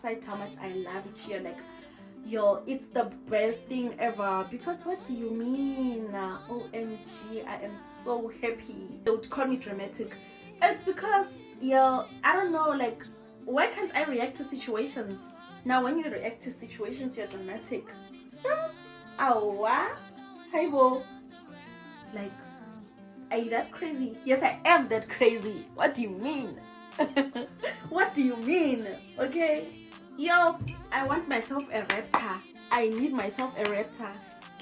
Besides how much I love it here, like, yo, it's the best thing ever. Because what do you mean? OMG, I am so happy. They would call me dramatic. It's because, yo, I don't know, like, why can't I react to situations? Now when you react to situations, you're dramatic. Oh, what? Hi, bo. Like, are you that crazy? Yes, I am that crazy. What do you mean? What do you mean? Okay. Yo, I want myself a raptor. I need myself a raptor.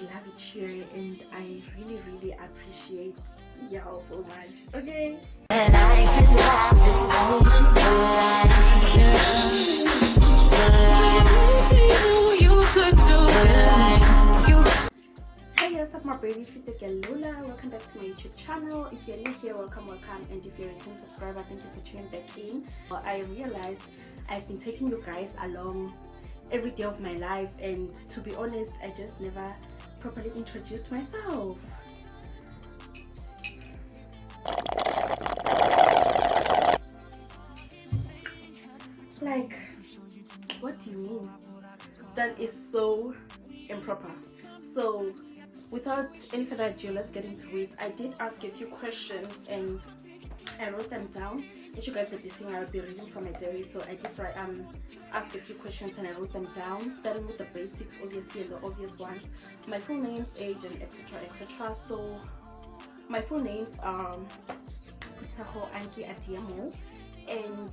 Love it here, and I really, really appreciate y'all so much. Okay. And I can have this moment you could do it. Hey, what's up, my babysitter girl Lola? Welcome back to my YouTube channel. If you're new here, welcome. And if you're a return subscriber, thank you for tuning back in. Well, I realized I've been taking you guys along every day of my life, and to be honest, I just never properly introduced myself. Like, what do you mean? That is so improper. So without any further ado, let's get into it. I did ask a few questions and I wrote them down. As you guys will be seeing, I will be reading from my diary. So I did ask a few questions and I wrote them down, starting with the basics, obviously, and the obvious ones. My full names, age, and etc, etc. So my full names are Adeyemo, and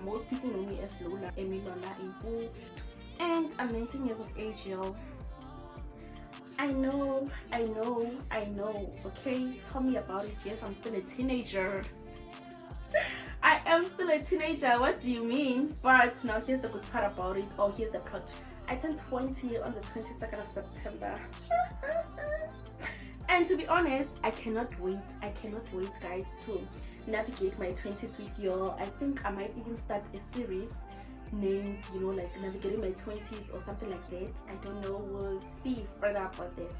most people know me as Lola, Lola in full. And I'm 19 years of age, yo. I know, okay? Tell me about it. Yes, I'm still a teenager. I am still a teenager, what do you mean? But now here's the good part about it, or here's the plot. I turned 20 on the 22nd of September. And to be honest, I cannot wait, guys, to navigate my 20s with y'all. I think I might even start a series named, you know, like navigating my 20s or something like that. I don't know, we'll see further about that.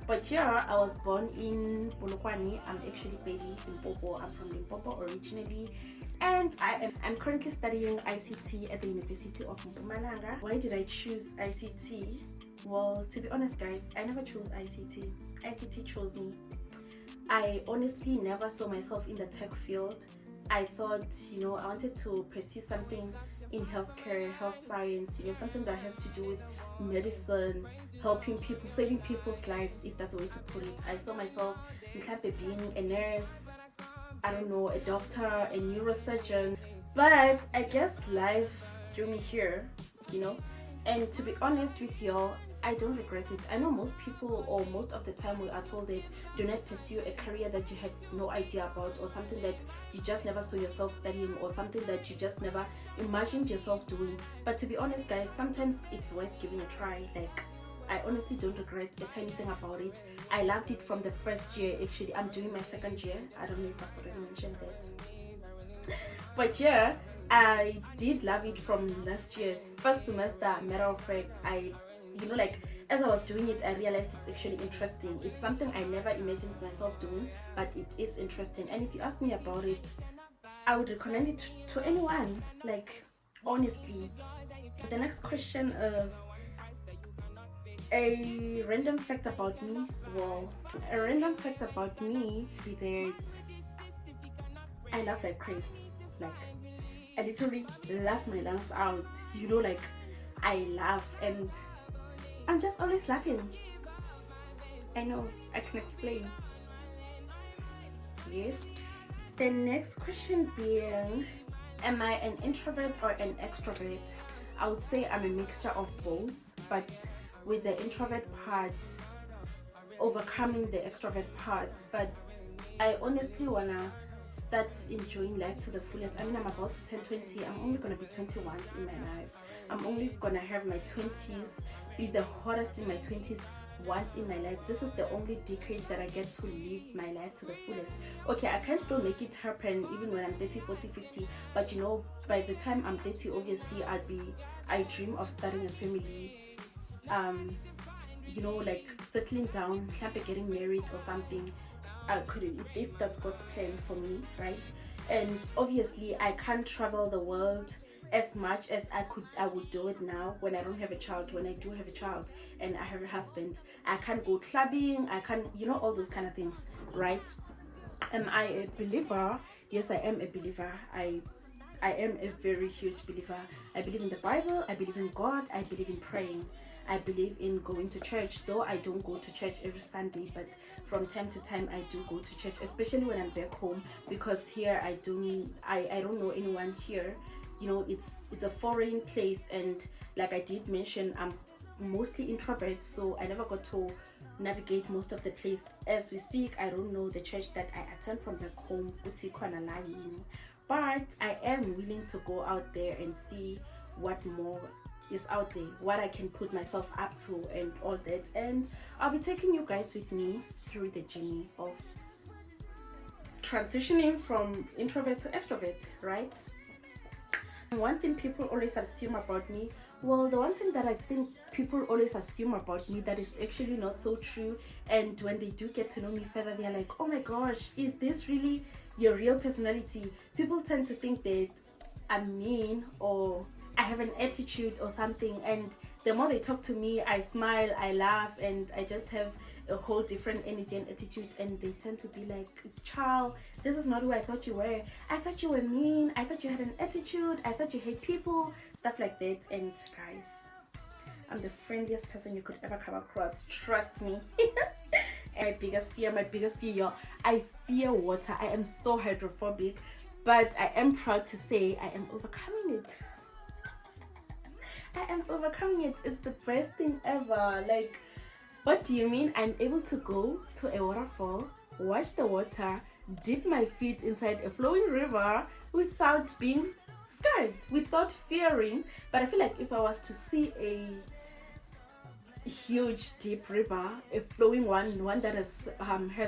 But yeah, I was born in Polokwane. I'm actually based in Limpopo. I'm from Limpopo originally, and I'm currently studying ICT at the University of Mpumalanga. Why did I choose ICT? Well, to be honest, guys, I never chose ICT. ICT chose me. I honestly never saw myself in the tech field. I thought, you know, I wanted to pursue something in healthcare, health science, you know, something that has to do with medicine, helping people, saving people's lives, if that's a way to put it. I saw myself being a nurse, I don't know, a doctor, a neurosurgeon. But I guess life threw me here, you know. And to be honest with y'all, I don't regret it. I know most people, or most of the time, we are told that do not pursue a career that you had no idea about, or something that you just never saw yourself studying, or something that you just never imagined yourself doing. But to be honest, guys, sometimes it's worth giving a try. Like, I honestly don't regret a tiny thing about it. I loved it from the first year. Actually, I'm doing my second year. I don't know if I've already mentioned that. But yeah, I did love it from last year's first semester. Matter of fact, you know, like, as I was doing it, I realized it's actually interesting. It's something I never imagined myself doing, but it is interesting. And if you ask me about it, I would recommend it to anyone, like, honestly. The next question is a random fact about me. Well, a random fact about me is that I laugh like crazy. Like, I literally laugh my lungs out, you know, like, I laugh and I'm just always laughing. I know, I can explain. Yes. The next question being, am I an introvert or an extrovert? I would say I'm a mixture of both, but with the introvert part overcoming the extrovert part. But I honestly wanna start enjoying life to the fullest. I mean, I'm about to turn 20. I'm only gonna be 21 in my life. I'm only gonna have my 20s, be the hottest in my 20s once in my life. This is the only decade that I get to live my life to the fullest. Okay, I can still make it happen even when I'm 30, 40, 50, but you know, by the time I'm 30, obviously I dream of starting a family, you know, like settling down, getting married or something. I couldn't, if that's God's plan for me, right? And obviously I can't travel the world as much as I would do it now when I don't have a child. When I do have a child and I have a husband, I can't go clubbing, I can't, you know, all those kind of things, right? Am I a believer? Yes, I am a believer. I am a very huge believer. I believe in the Bible, I believe in God, I believe in praying, I believe in going to church, though I don't go to church every Sunday, but from time to time I do go to church, especially when I'm back home, because here I don't know anyone here. You know, it's a foreign place, and like I did mention, I'm mostly introvert, so I never got to navigate most of the place. As we speak, I don't know the church that I attend from back home, but I am willing to go out there and see what more is out there, what I can put myself up to and all that. And I'll be taking you guys with me through the journey of transitioning from introvert to extrovert, right? One thing people always assume about me, well, the one thing that I think people always assume about me that is actually not so true, and when they do get to know me further, they're like, oh my gosh, is this really your real personality? People tend to think that I'm mean or I have an attitude or something, and the more they talk to me, I smile, I laugh, and I just have a whole different energy and attitude, and they tend to be like, child, this is not who I thought you were. I thought you were mean, I thought you had an attitude, I thought you hate people, stuff like that. And guys, I'm the friendliest person you could ever come across, trust me. And my biggest fear, y'all, I fear water. I am so hydrophobic, but I am proud to say I am overcoming it. I am overcoming it. It's the best thing ever. Like, what do you mean? I'm able to go to a waterfall, watch the water, dip my feet inside a flowing river without being scared, without fearing. But I feel like if I was to see a huge deep river, a flowing one that has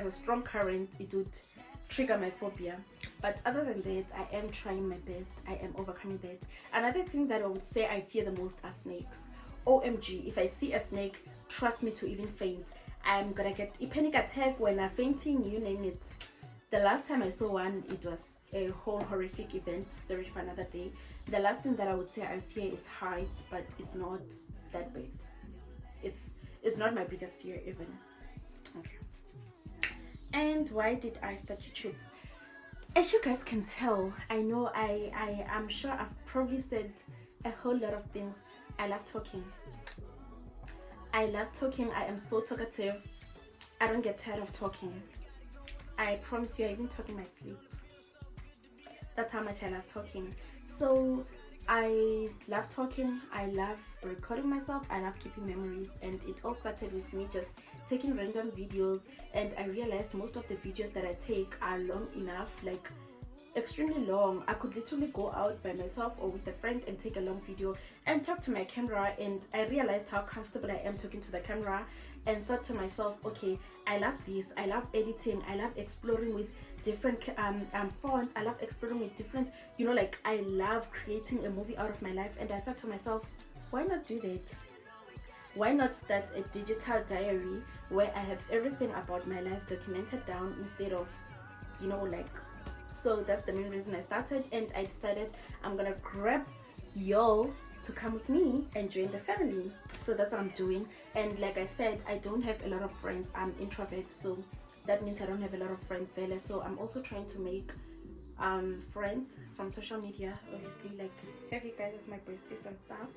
a strong current, it would trigger my phobia. But other than that, I am trying my best. I am overcoming that. Another thing that I would say I fear the most are snakes. OMG, if I see a snake, trust me to even faint. I'm gonna get a panic attack when I'm fainting, you name it. The last time I saw one, it was a whole horrific event, story for another day. The last thing that I would say I fear is heights, but it's not that bad. It's not my biggest fear even. Okay. And why did I start YouTube? As you guys can tell, I know I'm sure I've probably said a whole lot of things. I love talking. I am so talkative. I don't get tired of talking. I promise you, I even talk in my sleep. That's how much I love talking. So I love talking, I love recording myself, I love keeping memories, and it all started with me just taking random videos, and I realized most of the videos that I take are long enough, like extremely long. I could literally go out by myself or with a friend and take a long video and talk to my camera, and I realized how comfortable I am talking to the camera, and thought to myself, okay, I love this, I love editing, I love exploring with different fonts, I love exploring with different, you know, like I love creating a movie out of my life. And I thought to myself, why not do that? Why not start a digital diary where I have everything about my life documented down instead of, you know, like. So that's the main reason I started, and I decided I'm gonna grab y'all to come with me and join the family. So that's what I'm doing. And like I said, I don't have a lot of friends. I'm introvert, so that means I don't have a lot of friends there. So I'm also trying to make friends from social media, obviously, like have you guys as my besties and stuff.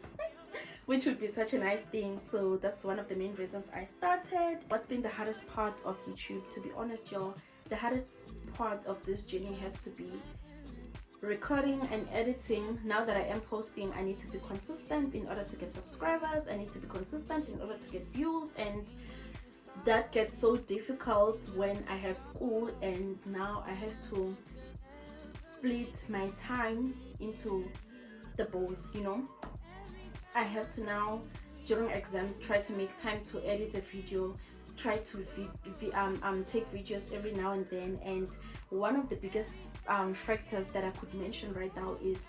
Which would be such a nice thing. So that's one of the main reasons I started. What's been the hardest part of YouTube? To be honest, y'all, the hardest part of this journey has to be recording and editing. Now that I am posting, I need to be consistent in order to get subscribers. I need to be consistent in order to get views, and that gets so difficult when I have school, and now I have to split my time into the both, you know. I have to now, during exams, try to make time to edit a video, try to take videos every now and then. And one of the biggest factors that I could mention right now is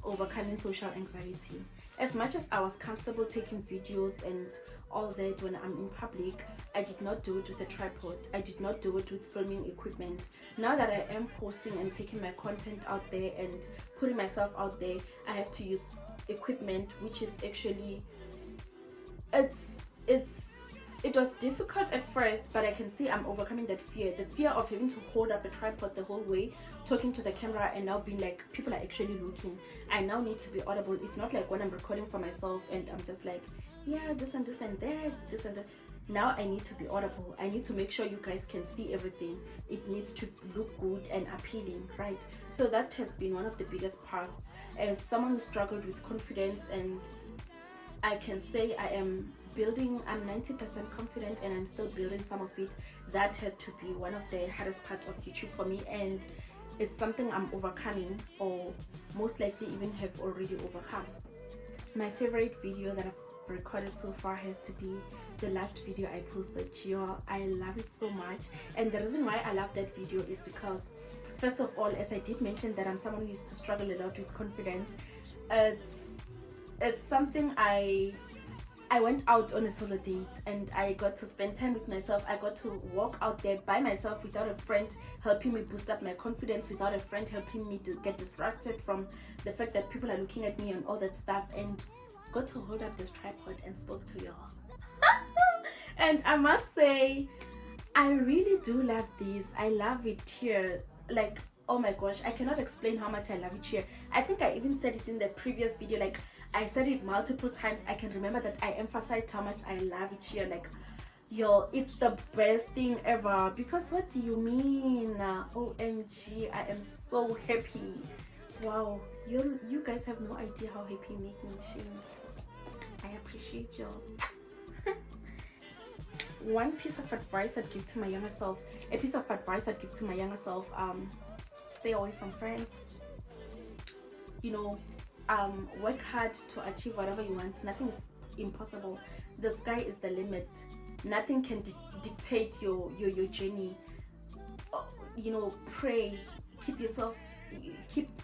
overcoming social anxiety. As much as I was comfortable taking videos and all that when I'm in public, I did not do it with a tripod. I did not do it with filming equipment. Now that I am posting and taking my content out there and putting myself out there, I have to use equipment, which is actually, it was difficult at first, but I can see I'm overcoming that fear. The fear of having to hold up a tripod the whole way, talking to the camera, and now being like, people are actually looking. I now need to be audible. It's not like when I'm recording for myself and I'm just like, yeah, this and this and there, this and this. Now I need to be audible. I need to make sure you guys can see everything. It needs to look good and appealing, right? So that has been one of the biggest parts. As someone who struggled with confidence, and I can say I'm 90% confident and I'm still building some of it. That had to be one of the hardest parts of YouTube for me, and it's something I'm overcoming, or most likely even have already overcome. My favorite video that I've recorded so far has to be the last video I posted. I love it so much, and the reason why I love that video is because, first of all, as I did mention that I'm someone who used to struggle a lot with confidence, it's something I went out on a solo date and I got to spend time with myself. I got to walk out there by myself without a friend helping me boost up my confidence, without a friend helping me to get distracted from the fact that people are looking at me and all that stuff, and got to hold up this tripod and spoke to y'all. And I must say, I really do love this. I love it here. Like, oh my gosh, I cannot explain how much I love it here. I think I even said it in the previous video. Like, I said it multiple times. I can remember that I emphasized how much I love it here. Like, yo, it's the best thing ever. Because what do you mean? OMG, I am so happy. Wow, you guys have no idea how happy you make me, Shane. I appreciate y'all. One piece of advice I'd give to my younger self, stay away from friends. You know, work hard to achieve whatever you want. Nothing is impossible. The sky is the limit. Nothing can dictate your journey. You know, pray, keep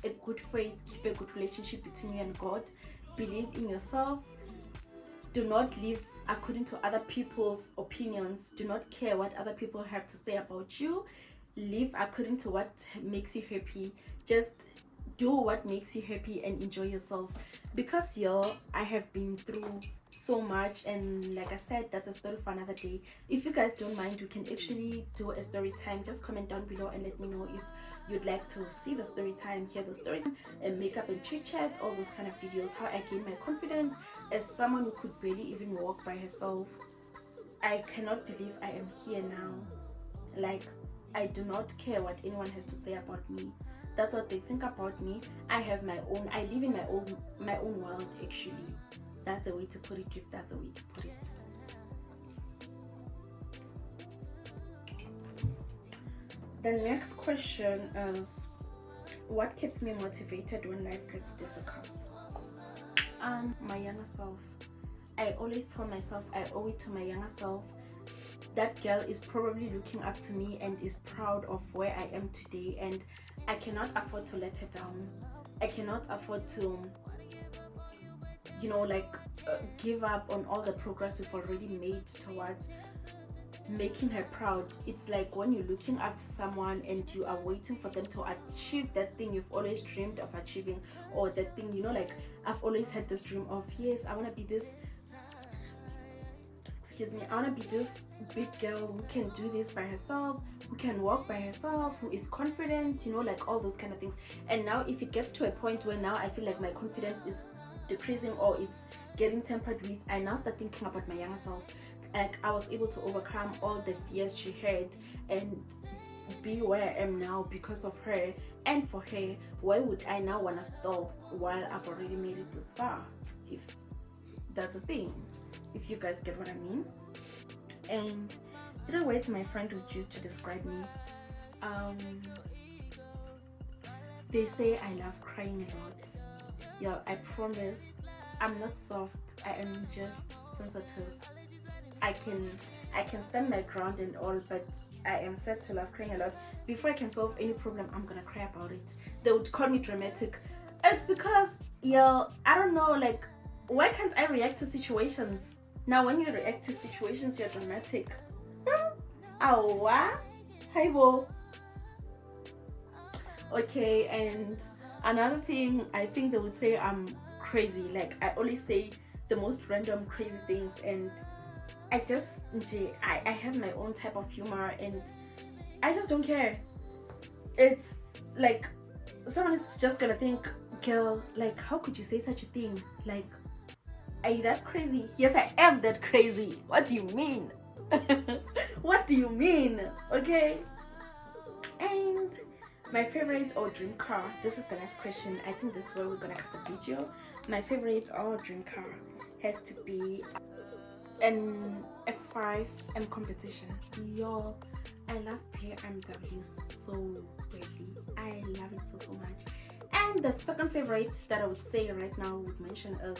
a good faith, keep a good relationship between you and God. Believe in yourself. Do not live according to other people's opinions. Do not care what other people have to say about you. Live according to what makes you happy. Just do what makes you happy and enjoy yourself. Because I have been through so much, and like I said, that's a story for another day. If you guys don't mind, we can actually do a story time. Just comment down below and let me know if you'd like to see the story time, hear the story, and makeup and chit chat, all those kind of videos. How I gained my confidence as someone who could barely even walk by herself. I cannot believe I am here now. Like, I do not care what anyone has to say about me. That's what they think about me. I have my own, I live in my own world, actually. That's a way to put it, if that's a way to put it. The next question is, what keeps me motivated when life gets difficult? My younger self. I always tell myself I owe it to my younger self. That girl is probably looking up to me and is proud of where I am today, and I cannot afford to let her down. I cannot afford to, give up on all the progress we've already made towards making her proud. It's like when you're looking up to someone and you are waiting for them to achieve that thing you've always dreamed of achieving, or that thing, I've always had this dream of, yes, I want to be this, I want to be this big girl who can do this by herself, who can walk by herself, who is confident, all those kind of things. And now if it gets to a point where now I feel like my confidence is decreasing or it's getting tempered with, I now start thinking about my younger self. Like, I was able to overcome all the fears she had and be where I am now because of her. And for her, why would I now want to stop while I've already made it this far? If that's a thing, if you guys get what I mean. And the way my friend would use to describe me, they say I love crying a lot. Yo, I promise I'm not soft. I am just sensitive. I can stand my ground and all, but I am said to love crying a lot. Before I can solve any problem, I'm gonna cry about it. They would call me dramatic. It's because, I don't know, like, why can't I react to situations? Now when you react to situations, you're dramatic. Awa, hi bo. Okay, and another thing, I think they would say I'm crazy. Like, I always say the most random crazy things, and I just I have my own type of humor, and I just don't care. It's like someone is just gonna think, girl, like, how could you say such a thing? Like, are you that crazy? Yes, I am that crazy. What do you mean? What do you mean? Okay. And my favorite or dream car. This is the last question. I think this is where we're gonna cut the video. My favorite or dream car has to be an X5 M competition. Yo, I love BMW so greatly. I love it so much. And the second favorite that I would say right now, would mention, is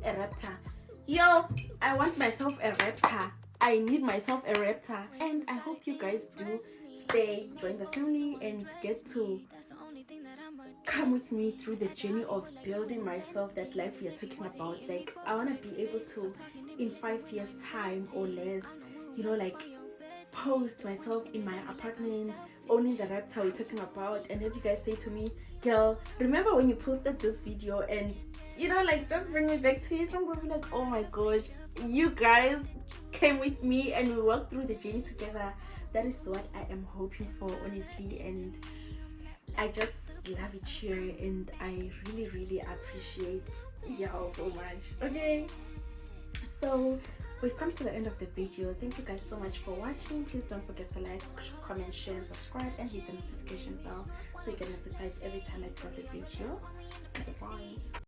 a Raptor. Yo, I want myself a Raptor. I need myself a Raptor. And I hope you guys do stay, join the family, and get to come with me through the journey of building myself, that life we are talking about. Like, I want to be able to, in 5 years time or less, you know, like, post myself in my apartment owning the Raptor we're talking about, and have you guys say to me, girl, remember when you posted this video? And you know, like, just bring me back to it. I'm gonna be like, oh my gosh, you guys came with me and we walked through the journey together. That is what I am hoping for, honestly. And I just love it here, and I really appreciate y'all so much. Okay, so we've come to the end of the video. Thank you guys so much for watching. Please don't forget to like, comment, share, and subscribe, and hit the notification bell so you get notified every time I drop a video. Bye.